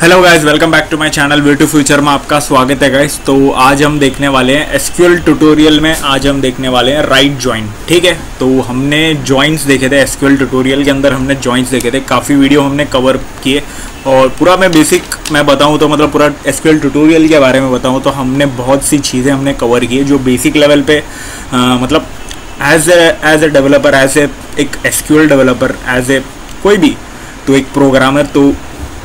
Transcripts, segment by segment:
Hello guys, welcome back to my channel way to future में आपका स्वागत है गाइस। तो आज हम देखने वाले हैं एसक्यूएल ट्यूटोरियल में। आज हम देखने वाले हैं राइट जॉइन। ठीक है, तो हमने जॉइंट्स देखे थे एसक्यूएल ट्यूटोरियल के अंदर, हमने जॉइंट्स देखे थे, काफ़ी वीडियो हमने कवर किए। और पूरा मैं बताऊं तो मतलब पूरा एसक्यूएल ट्यूटोरियल के बारे में बताऊं तो हमने बहुत सी चीज़ें हमने कवर की है जो बेसिक लेवल पे मतलब एज ए डेवलपर, एक एसक्यूएल डेवलपर, कोई भी तो एक प्रोग्रामर, तो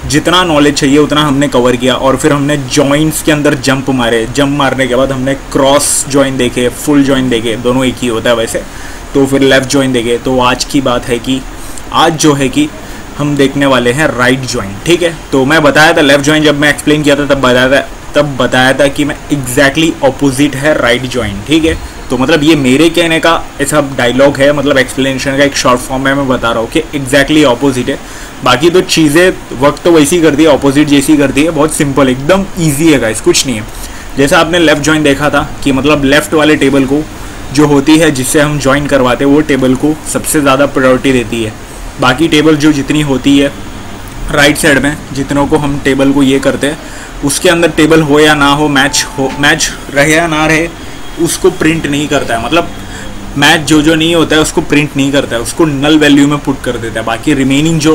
जितना नॉलेज चाहिए उतना हमने कवर किया। और फिर हमने जॉइंट्स के अंदर जंप मारने के बाद हमने क्रॉस जॉइन देखे, फुल जॉइन देखे, दोनों एक ही होता है वैसे। तो फिर लेफ़्ट जॉइन देखे। तो आज की बात है कि आज जो है कि हम देखने वाले हैं राइट जॉइन। ठीक है, तो मैं बताया था लेफ़्ट जॉइन, जब मैं एक्सप्लेन किया था तब बताया था कि मैं एग्जैक्टली ऑपोजिट है राइट जॉइन। ठीक है, तो मतलब ये मेरे कहने का ऐसा डायलॉग है, मतलब एक्सप्लेनेशन का एक शॉर्ट फॉर्म में मैं बता रहा हूँ कि एग्जैक्टली ऑपोजिट है। बाकी तो चीज़ें वक्त तो वैसी कर दी है, ऑपोजिट जैसी कर दी है, बहुत सिंपल, एकदम ईजी है गाइस, कुछ नहीं है। जैसा आपने लेफ़्ट जॉइन देखा था कि मतलब लेफ़्ट वाले टेबल को जो होती है जिससे हम ज्वाइन करवाते हैं वो टेबल को सबसे ज़्यादा प्रायोरिटी देती है। बाकी टेबल जो जितनी होती है राइट साइड में, जितनों को हम टेबल को ये करते हैं उसके अंदर टेबल हो या ना हो, मैच रहे या ना रहे, उसको प्रिंट नहीं करता है। मतलब मैच जो नहीं होता है उसको प्रिंट नहीं करता है, उसको नल वैल्यू में पुट कर देता है। बाकी रिमेनिंग जो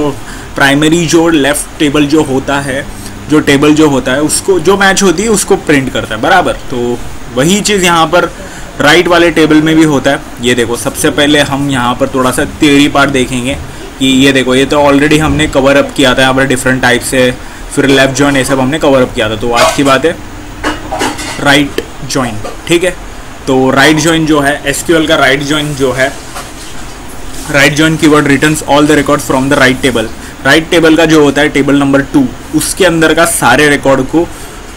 प्राइमरी जो लेफ़्ट टेबल जो होता है, जो टेबल जो होता है उसको जो मैच होती है उसको प्रिंट करता है, बराबर। तो वही चीज़ यहाँ पर राइट वाले टेबल में भी होता है। ये देखो, सबसे पहले हम यहाँ पर थोड़ा सा थियरी पार्ट देखेंगे कि ये देखो, ये तो ऑलरेडी हमने कवर अप किया था यहाँ पर डिफरेंट टाइप से, फिर लेफ़्ट जॉइन ये सब हमने कवर अप किया था। तो आज की बात है राइट जॉइन। ठीक है, तो राइट जॉइन जो है एसक्यूएल का राइट जॉइन जो है, right join keyword returns all the record from the right table. Right table का जो होता है टेबल नंबर 2, उसके अंदर का सारे रिकॉर्ड को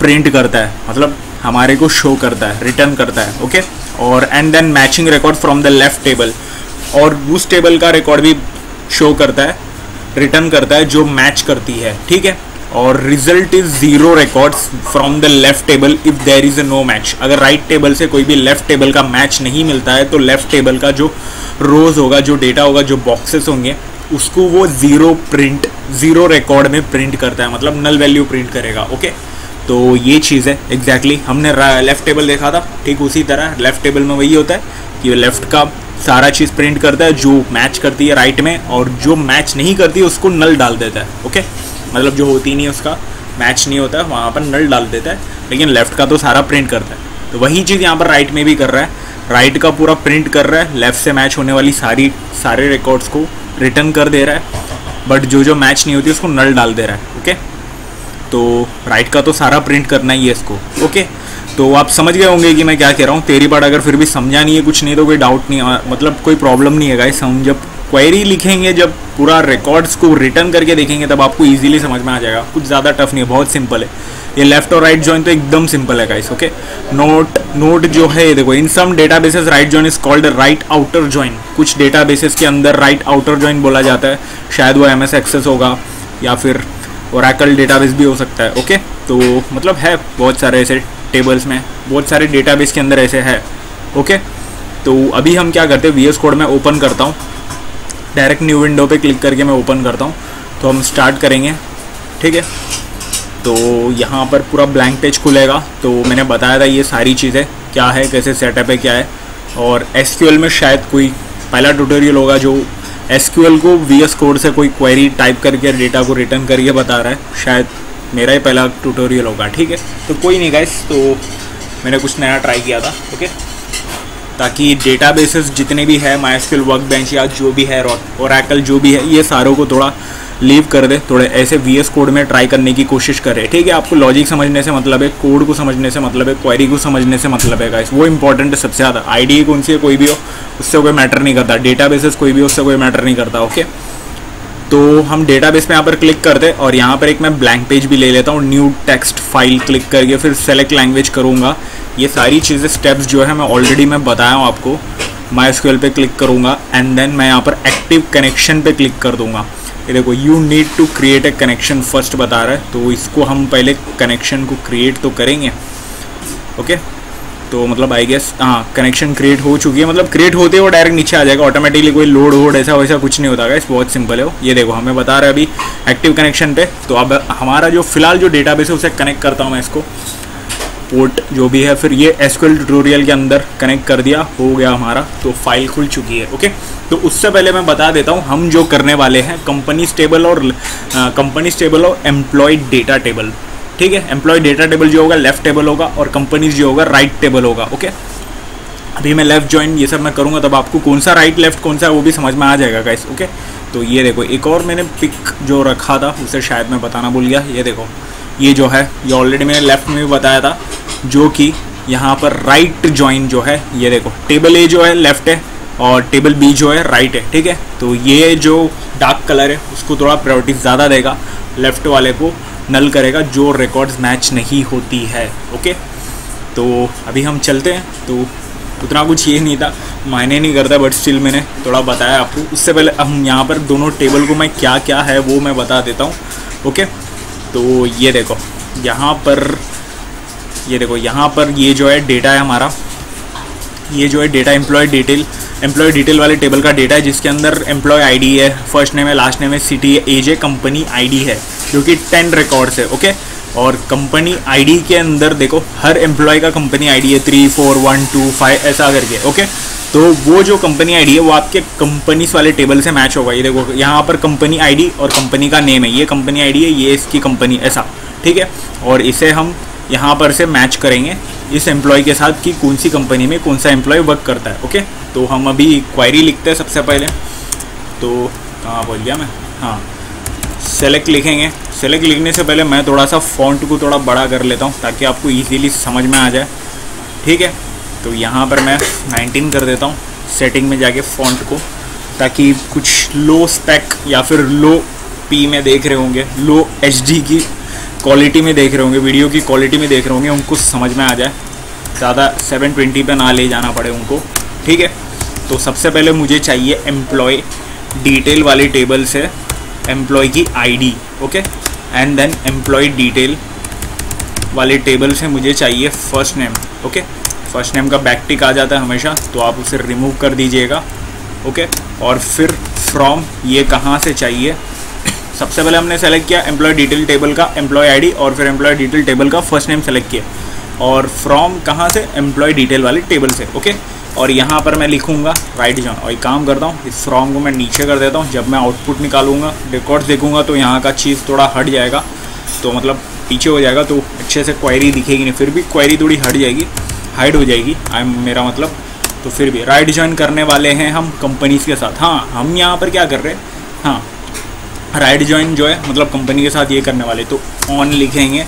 प्रिंट करता है, मतलब हमारे को शो करता है, रिटर्न करता है। ओके, और and then matching record from the left table, और उस टेबल का रिकॉर्ड भी शो करता है, रिटर्न करता है जो मैच करती है। ठीक है, और result is 0 records from the left table if there is a no match. अगर राइट टेबल से कोई भी लेफ्ट टेबल का मैच नहीं मिलता है तो लेफ्ट टेबल का जो रोज होगा, जो डेटा होगा, जो बॉक्सेस होंगे, उसको वो 0 रिकॉर्ड में प्रिंट करता है, मतलब नल वैल्यू प्रिंट करेगा। ओके, तो ये चीज़ है एग्जैक्टली हमने लेफ्ट टेबल देखा था, ठीक उसी तरह लेफ्ट टेबल में वही होता है कि लेफ्ट का सारा चीज़ प्रिंट करता है जो मैच करती है राइट में, और जो मैच नहीं करती है उसको नल डाल देता है। ओके, मतलब जो होती नहीं है उसका मैच नहीं होता है वहाँ पर नल डाल देता है, लेकिन लेफ़्ट का तो सारा प्रिंट करता है। तो वही चीज़ यहाँ पर राइट में भी कर रहा है, राइट का पूरा प्रिंट कर रहा है, लेफ़्ट से मैच होने वाली सारे रिकॉर्ड्स को रिटर्न कर दे रहा है, बट जो मैच नहीं होती उसको नल डाल दे रहा है। ओके, तो राइट का तो सारा प्रिंट करना ही है इसको। ओके, तो आप समझ गए होंगे कि मैं क्या कह रहा हूँ। तेरी बात अगर फिर भी समझा नहीं है, कुछ नहीं तो कोई डाउट नहीं, मतलब कोई प्रॉब्लम नहीं है गाइस। हम जब क्वेरी लिखेंगे, जब पूरा रिकॉर्ड्स को रिटर्न करके देखेंगे तब आपको इजीली समझ में आ जाएगा। कुछ ज़्यादा टफ नहीं है, बहुत सिंपल है। ये लेफ्ट और राइट जॉइन तो एकदम सिंपल है गाइस। ओके, नोट जो है ये देखो, in some databases right join is called right outer join. कुछ डेटाबेसेस के अंदर राइट आउटर जॉइन बोला जाता है, शायद वो MS एक्सेस होगा या फिर ओरेकल डेटाबेस भी हो सकता है। ओके, तो मतलब है बहुत सारे ऐसे टेबल्स में, बहुत सारे डेटाबेस के अंदर ऐसे है। ओके, तो अभी हम क्या करते हैं, VS कोड में ओपन करता हूँ, डायरेक्ट न्यू विंडो पे क्लिक करके मैं ओपन करता हूँ। तो हम स्टार्ट करेंगे। ठीक है, तो यहाँ पर पूरा ब्लैंक पेज खुलेगा। तो मैंने बताया था ये सारी चीज़ें क्या है, कैसे सेटअप है, क्या है। और SQL में शायद कोई पहला ट्यूटोरियल होगा जो SQL को VS कोड से कोई क्वेरी टाइप करके डेटा को रिटर्न करके बता रहा है, शायद मेरा ही पहला ट्यूटोरियल होगा। ठीक है, तो कोई नहीं गाइस, तो मैंने कुछ नया ट्राई किया था। ओके, ताकि डेटाबेसेस जितने भी है, MySQL वर्कबेंच या जो भी है, ओरेकल जो भी है, ये सारों को थोड़ा लीव कर दे, थोड़े ऐसे VS कोड में ट्राई करने की कोशिश करे। ठीक है, आपको लॉजिक समझने से मतलब है, कोड को समझने से मतलब है, क्वेरी को समझने से मतलब है गाइस, वो इंपॉर्टेंट है सबसे ज़्यादा। IDE कौन सी है, कोई भी हो, उससे कोई मैटर नहीं करता, डेटाबेसेस कोई भी हो, उससे कोई मैटर नहीं करता। ओके, तो हम डेटाबेस पे यहाँ पर क्लिक करते और यहाँ पर एक मैं ब्लैंक पेज भी ले लेता हूँ, न्यू टेक्स्ट फाइल क्लिक करके फिर सेलेक्ट लैंग्वेज करूँगा। ये सारी चीज़ें स्टेप्स जो है मैं ऑलरेडी बताया हूँ आपको। MySQL पे क्लिक करूँगा एंड देन मैं यहाँ पर एक्टिव कनेक्शन पे क्लिक कर दूँगा। ये देखो, you need to create a connection first बता रहा है, तो इसको हम पहले कनेक्शन को क्रिएट तो करेंगे। ओके, तो मतलब आई गेस हाँ कनेक्शन क्रिएट हो चुकी है, मतलब क्रिएट होते ही वो डायरेक्ट नीचे आ जाएगा ऑटोमेटिकली, कोई लोड वोड ऐसा वैसा कुछ नहीं होता गाइस, बहुत सिंपल है वो। ये देखो हमें बता रहा है अभी एक्टिव कनेक्शन पे। तो अब हमारा जो फिलहाल जो डेटाबेस है उसे कनेक्ट करता हूँ मैं इसको, पोर्ट जो भी है, फिर ये एसक्यूएल ट्यूटोरियल के अंदर कनेक्ट कर दिया, हो गया हमारा, तो फाइल खुल चुकी है। ओके, तो उससे पहले मैं बता देता हूँ हम जो करने वाले हैं कंपनीज टेबल और एम्प्लॉय डेटा टेबल। ठीक है, एम्प्लॉय डेटा टेबल जो होगा लेफ्ट टेबल होगा और कंपनीज जो होगा राइट टेबल होगा। ओके, अभी मैं लेफ्ट ज्वाइन ये सब मैं करूँगा, तब आपको कौन सा राइट लेफ्ट कौन सा है वो भी समझ में आ जाएगा गाइस। ओके, तो ये देखो एक और मैंने पिक जो रखा था उसे शायद मैं बताना भूल गया। ये देखो ये जो है ये ऑलरेडी मैंने लेफ्ट में भी बताया था, जो कि यहाँ पर राइट ज्वाइन जो है, ये देखो टेबल ए जो है लेफ्ट है और टेबल बी जो है राइट है। ठीक है, तो ये जो डार्क कलर है उसको थोड़ा प्रायोरिटी ज़्यादा देगा, लेफ्ट वाले को नल करेगा जो रिकॉर्ड्स मैच नहीं होती है। ओके, तो अभी हम चलते हैं। तो उतना कुछ ये नहीं था, मायने नहीं करता, बट स्टिल मैंने थोड़ा बताया आपको। उससे पहले हम यहाँ पर दोनों टेबल को मैं क्या क्या है वो मैं बता देता हूँ। ओके, तो ये देखो यहाँ पर ये जो है डेटा है हमारा, ये जो है डेटा एम्प्लॉय डिटेल वाले टेबल का डेटा है, जिसके अंदर एम्प्लॉय आईडी है, फर्स्ट नेम है, लास्ट नेम है, सिटी है, एज है, कंपनी आईडी है, जो कि 10 रिकॉर्ड्स है। ओके, और कंपनी आईडी के अंदर देखो हर एम्प्लॉय का कंपनी आईडी है 3 4 1 2 5 ऐसा करके। ओके, तो वो जो कंपनी आईडी है वो आपके कंपनीज वाले टेबल से मैच होगा। ये देखो यहाँ पर कंपनी आईडी और कंपनी का नेम है, ये कंपनी आईडी है, ये इसकी कंपनी, ऐसा। ठीक है, और इसे हम यहाँ पर से मैच करेंगे इस एम्प्लॉय के साथ कि कौन सी कंपनी में कौन सा एम्प्लॉय वर्क करता है। ओके, तो हम अभी क्वेरी लिखते हैं सबसे पहले। तो कहाँ बोल गया मैं, हाँ सेलेक्ट लिखेंगे। सेलेक्ट लिखने से पहले मैं थोड़ा सा फ़ॉन्ट को थोड़ा बड़ा कर लेता हूँ ताकि आपको इजीली समझ में आ जाए। ठीक है, तो यहाँ पर मैं 19 कर देता हूँ सेटिंग में जाके फ़ॉन्ट को, ताकि कुछ लो स्पेक या फिर लो पी में देख रहे होंगे, लो HD की क्वालिटी में देख रहे होंगे, वीडियो की क्वालिटी में देख रहे होंगे, उनको समझ में आ जाए, ज़्यादा 720 पे ना ले जाना पड़े उनको। ठीक है, तो सबसे पहले मुझे चाहिए एम्प्लॉय डिटेल वाले टेबल से एम्प्लॉय की ID. Okay, and then employee detail वाले टेबल से मुझे चाहिए first name. Okay, first name का बैक टिक आ जाता है हमेशा, तो आप उसे रिमूव कर दीजिएगा। ओके, और फिर फ्रॉम ये कहाँ से चाहिए, सबसे पहले हमने सेलेक्ट किया एम्प्लॉय डिटेल टेबल का एम्प्लॉय आईडी और फिर एम्प्लॉय डिटेल टेबल का फर्स्ट नेम सेलेक्ट किया, और फ्रॉम कहाँ से, एम्प्लॉय डिटेल वाले टेबल से। ओके, और यहाँ पर मैं लिखूँगा राइट जॉइन, और एक काम करता हूँ इस फ्रॉम को मैं नीचे कर देता हूँ। जब मैं आउटपुट निकालूंगा रिकॉर्ड्स देखूँगा तो यहाँ का चीज़ थोड़ा हट जाएगा, तो मतलब पीछे हो जाएगा, तो अच्छे से क्वेरी दिखेगी नहीं, फिर भी क्वेरी थोड़ी हट जाएगी, हाइड हो जाएगी मेरा मतलब। तो फिर भी राइट जॉइन करने वाले हैं हम कंपनीज़ के साथ। हाँ, हम यहाँ पर क्या कर रहे हैं, हाँ राइट जॉइन जो है मतलब कंपनी के साथ ये करने वाले, तो ऑन लिखेंगे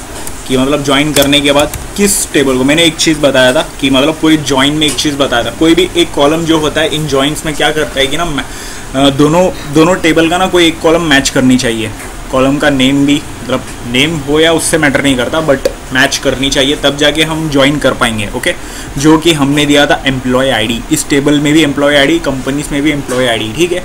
कि मतलब ज्वाइन करने के बाद किस टेबल को, मैंने एक चीज़ बताया था कि मतलब कोई ज्वाइन में एक चीज़ बताया था, कोई भी एक कॉलम जो होता है इन ज्वाइंस में क्या करता है कि ना दोनों टेबल का ना कोई एक कॉलम मैच करनी चाहिए, कॉलम का नेम भी, मतलब नेम हो या उससे मैटर नहीं करता, बट मैच करनी चाहिए, तब जाके हम ज्वाइन कर पाएंगे। ओके, जो कि हमने दिया था एम्प्लॉय आईडी, इस टेबल में भी एम्प्लॉय आईडी, कंपनीज में भी एम्प्लॉय आईडी। ठीक है,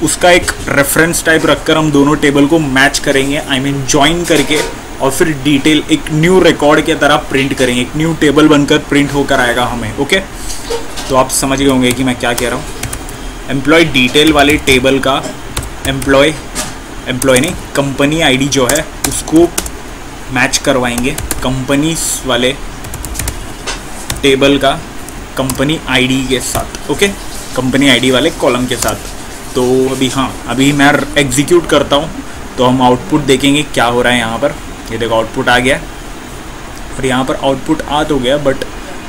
उसका एक रेफरेंस टाइप रखकर हम दोनों टेबल को मैच करेंगे, आई मीन ज्वाइन करके, और फिर डिटेल एक न्यू रिकॉर्ड की तरह प्रिंट करेंगे, एक न्यू टेबल बनकर प्रिंट होकर आएगा हमें। ओके, तो आप समझ गए होंगे कि मैं क्या कह रहा हूँ। एम्प्लॉय डिटेल वाले टेबल का एम्प्लॉय नहीं कंपनी आईडी जो है उसको मैच करवाएंगे कंपनीज वाले टेबल का कंपनी आईडी के साथ। ओके, कंपनी आईडी वाले कॉलम के साथ। तो अभी मैं एग्जीक्यूट करता हूँ, तो हम आउटपुट देखेंगे क्या हो रहा है यहाँ पर। ये देखो आउटपुट आ गया, और यहाँ पर आउटपुट आ तो गया, बट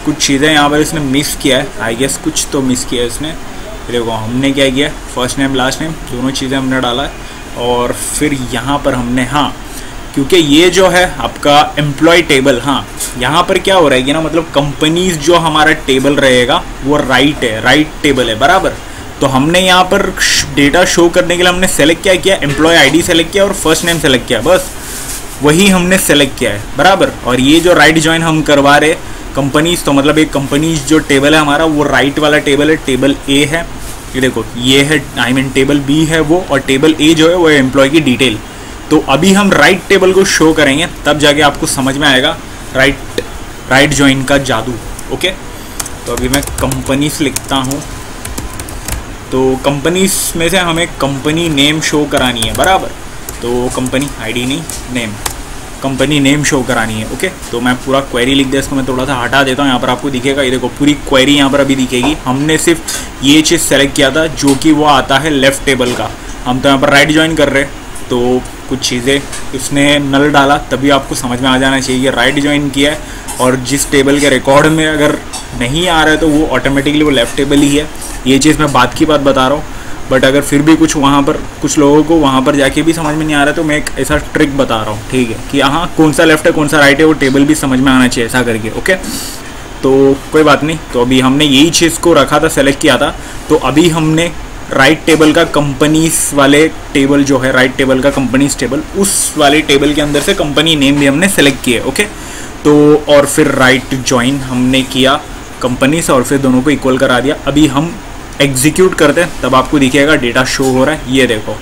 कुछ चीज़ें यहाँ पर इसने मिस किया है, आई गेस कुछ तो मिस किया है इसने। देखो हमने क्या किया, फर्स्ट नेम लास्ट नेम दोनों चीज़ें हमने डाला है, और फिर यहाँ पर हमने क्योंकि ये जो है आपका एम्प्लॉय टेबल, यहाँ पर क्या हो रहा है कि ना मतलब कंपनीज जो हमारा टेबल रहेगा वो राइट टेबल है बराबर। तो हमने यहाँ पर डेटा शो करने के लिए हमने सेलेक्ट क्या किया, एम्प्लॉय आईडी सेलेक्ट किया और फर्स्ट नेम सेलेक्ट किया, बस वही हमने सेलेक्ट किया है बराबर। और ये जो राइट ज्वाइन हम करवा रहे कंपनीज, तो मतलब एक कंपनीज जो टेबल है हमारा वो राइट वाला टेबल है, टेबल ए है, ये देखो ये है, आई मीन टेबल बी है वो, और टेबल ए जो है वो एम्प्लॉय की डिटेल। तो अभी हम राइट टेबल को शो करेंगे, तब जाके आपको समझ में आएगा राइट राइट जॉइन का जादू। ओके, तो अभी मैं कंपनीज लिखता हूँ। तो कंपनीज में से हमें कंपनी नेम शो करानी है बराबर। तो कंपनी आईडी नहीं, नेम, कंपनी नेम शो करानी है। ओके, तो मैं पूरा क्वेरी लिख दिया, इसको मैं थोड़ा सा हटा देता हूँ। यहाँ पर आपको दिखेगा, ये देखो पूरी क्वेरी यहाँ पर अभी दिखेगी। हमने सिर्फ ये चीज़ सेलेक्ट किया था जो कि वो आता है लेफ्ट टेबल का। हम तो यहाँ पर राइट ज्वाइन कर रहे हैं, तो कुछ चीज़ें उसने नल डाला, तभी आपको समझ में आ जाना चाहिए कि राइट ज्वाइन किया है। और जिस टेबल के रिकॉर्ड में अगर नहीं आ रहा है तो वो ऑटोमेटिकली वो लेफ्ट टेबल ही है। ये चीज़ मैं बात की बात बता रहा हूँ, बट अगर फिर भी कुछ वहाँ पर कुछ लोगों को वहाँ पर जाके भी समझ में नहीं आ रहा है तो मैं एक ऐसा ट्रिक बता रहा हूँ, ठीक है, कि हाँ कौन सा लेफ्ट है कौन सा राइट है वो टेबल भी समझ में आना चाहिए, ऐसा करके। ओके, तो कोई बात नहीं। तो अभी हमने यही चीज़ को रखा था, सेलेक्ट किया था। तो अभी हमने राइट टेबल का कंपनीज वाले टेबल जो है, राइट टेबल का कंपनीज टेबल, उस वाले टेबल के अंदर से कंपनी नेम भी हमने सेलेक्ट किए। ओके, तो और फिर राइट ज्वाइन हमने किया कंपनी से और फिर दोनों को इक्वल करा दिया। अभी हम एग्जीक्यूट करते हैं, तब आपको दिखेगा डेटा शो हो रहा है। ये देखो,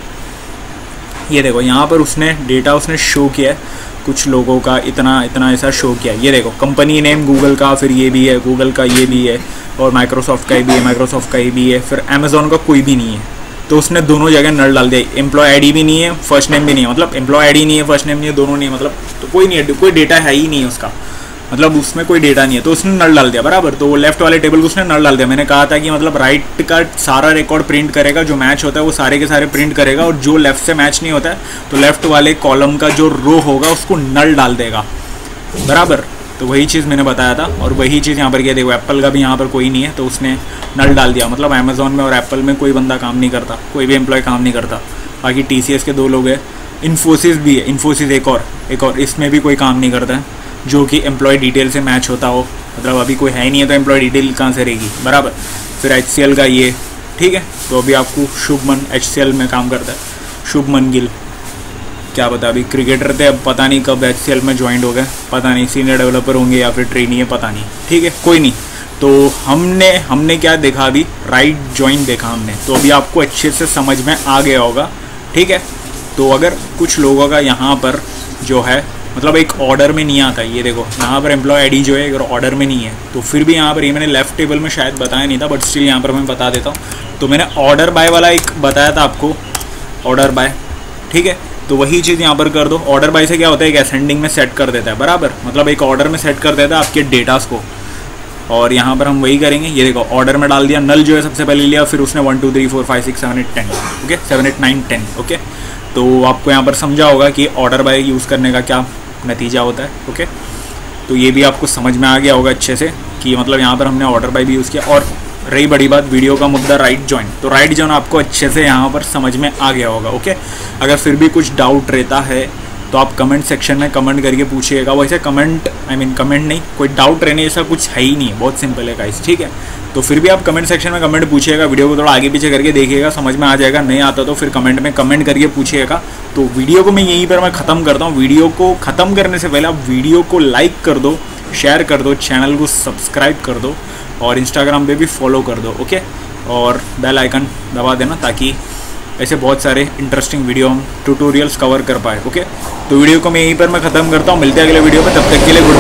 ये देखो यहाँ पर उसने डेटा उसने शो किया है, कुछ लोगों का इतना इतना ऐसा शो किया है। ये देखो कंपनी नेम गूगल का, फिर ये भी है गूगल का, ये भी है, और माइक्रोसॉफ्ट का भी है, माइक्रोसॉफ्ट का भी है, फिर अमेजोन का कोई भी नहीं है। तो उसने दोनों जगह नल डाल दिया। एम्प्लॉय आईडी भी नहीं है, फर्स्ट नेम भी नहीं है, मतलब एम्प्लॉय आईडी नहीं है, फर्स्ट नेम नहीं है, दोनों नहीं है, मतलब तो कोई नहीं है, कोई डेटा है ही नहीं है उसका, मतलब उसमें कोई डेटा नहीं है। तो उसने नल डाल दिया बराबर। तो वो लेफ्ट वाले टेबल को उसने नल डाल दिया। मैंने कहा था कि मतलब राइट का सारा रिकॉर्ड प्रिंट करेगा, जो मैच होता है वो सारे के सारे प्रिंट करेगा, और जो लेफ्ट से मैच नहीं होता है तो लेफ्ट वाले कॉलम का जो रो होगा उसको नल डाल देगा बराबर। तो वही चीज़ मैंने बताया था, और वही चीज़ यहाँ पर किया। देखो एप्पल का भी यहाँ पर कोई नहीं है तो उसने नल डाल दिया, मतलब अमेजोन में और एप्पल में कोई बंदा काम नहीं करता, कोई भी एम्प्लॉय काम नहीं करता। बाकी TCS के 2 लोग हैं, इन्फोसिस भी है, इन्फोसिस एक और इसमें भी कोई काम नहीं करता है जो कि एम्प्लॉय डिटेल से मैच होता हो, मतलब अभी कोई है ही नहीं है तो एम्प्लॉय डिटेल कहाँ से रहेगी बराबर। फिर HCL का ये, ठीक है। तो अभी आपको शुभमन HCL में काम करता है, शुभमन गिल, क्या पता अभी क्रिकेटर थे, अब पता नहीं कब HCL में ज्वाइन हो गए, पता नहीं सीनियर डेवलपर होंगे या फिर ट्रेनी है, पता नहीं, ठीक है, कोई नहीं। तो हमने क्या देखा अभी, राइट ज्वाइन देखा हमने। तो अभी आपको अच्छे से समझ में आ गया होगा, ठीक है। तो अगर कुछ लोगों का यहाँ पर जो है मतलब एक ऑर्डर में नहीं आता, ये देखो यहाँ पर एम्प्लॉय आईडी जो है अगर ऑर्डर में नहीं है तो फिर भी यहाँ पर ये मैंने लेफ्ट टेबल में शायद बताया नहीं था, बट स्टिल यहाँ पर मैं बता देता हूँ। तो मैंने ऑर्डर बाय वाला एक बताया था आपको, ऑर्डर बाय, ठीक है। तो वही चीज़ यहाँ पर कर दो। ऑर्डर बाय से क्या होता है, एक असेंडिंग में सेट कर देता है बराबर, मतलब एक ऑर्डर में सेट कर देता है आपके डेटास को। और यहाँ पर हम वही करेंगे, ये देखो ऑर्डर में डाल दिया, नल जो है सबसे पहले लिया, फिर उसने 1 2 3 4 5 6 7 8 10, ओके 7 8 9 10, ओके। तो आपको यहाँ पर समझा होगा कि ऑर्डर बाय यूज़ करने का क्या नतीजा होता है, ओके। तो ये भी आपको समझ में आ गया होगा अच्छे से कि मतलब यहाँ पर हमने ऑर्डर बाय भी यूज़ किया। और रही बड़ी बात वीडियो का मुद्दा राइट ज्वाइन, तो राइट ज्वाइन आपको अच्छे से यहाँ पर समझ में आ गया होगा, ओके। अगर फिर भी कुछ डाउट रहता है तो आप कमेंट सेक्शन में कमेंट करके पूछिएगा। वैसे कमेंट नहीं, कोई डाउट रहने ऐसा कुछ है ही नहीं है, बहुत सिंपल है गाइस, ठीक है। तो फिर भी आप कमेंट सेक्शन में कमेंट पूछिएगा, वीडियो को थोड़ा आगे पीछे करके देखिएगा, समझ में आ जाएगा। नहीं आता तो फिर कमेंट में कमेंट करके पूछिएगा। तो वीडियो को मैं यहीं पर ख़त्म करता हूँ। वीडियो को ख़त्म करने से पहले आप वीडियो को लाइक कर दो, शेयर कर दो, चैनल को सब्सक्राइब कर दो और इंस्टाग्राम पे भी फॉलो कर दो, ओके। और बेल आइकन दबा देना ताकि ऐसे बहुत सारे इंटरेस्टिंग वीडियो हम ट्यूटोरियल्स कवर कर पाए, ओके। तो वीडियो को मैं यहीं पर ख़त्म करता हूँ, मिलते हैं अगले वीडियो में, तब तक के लिए गुड।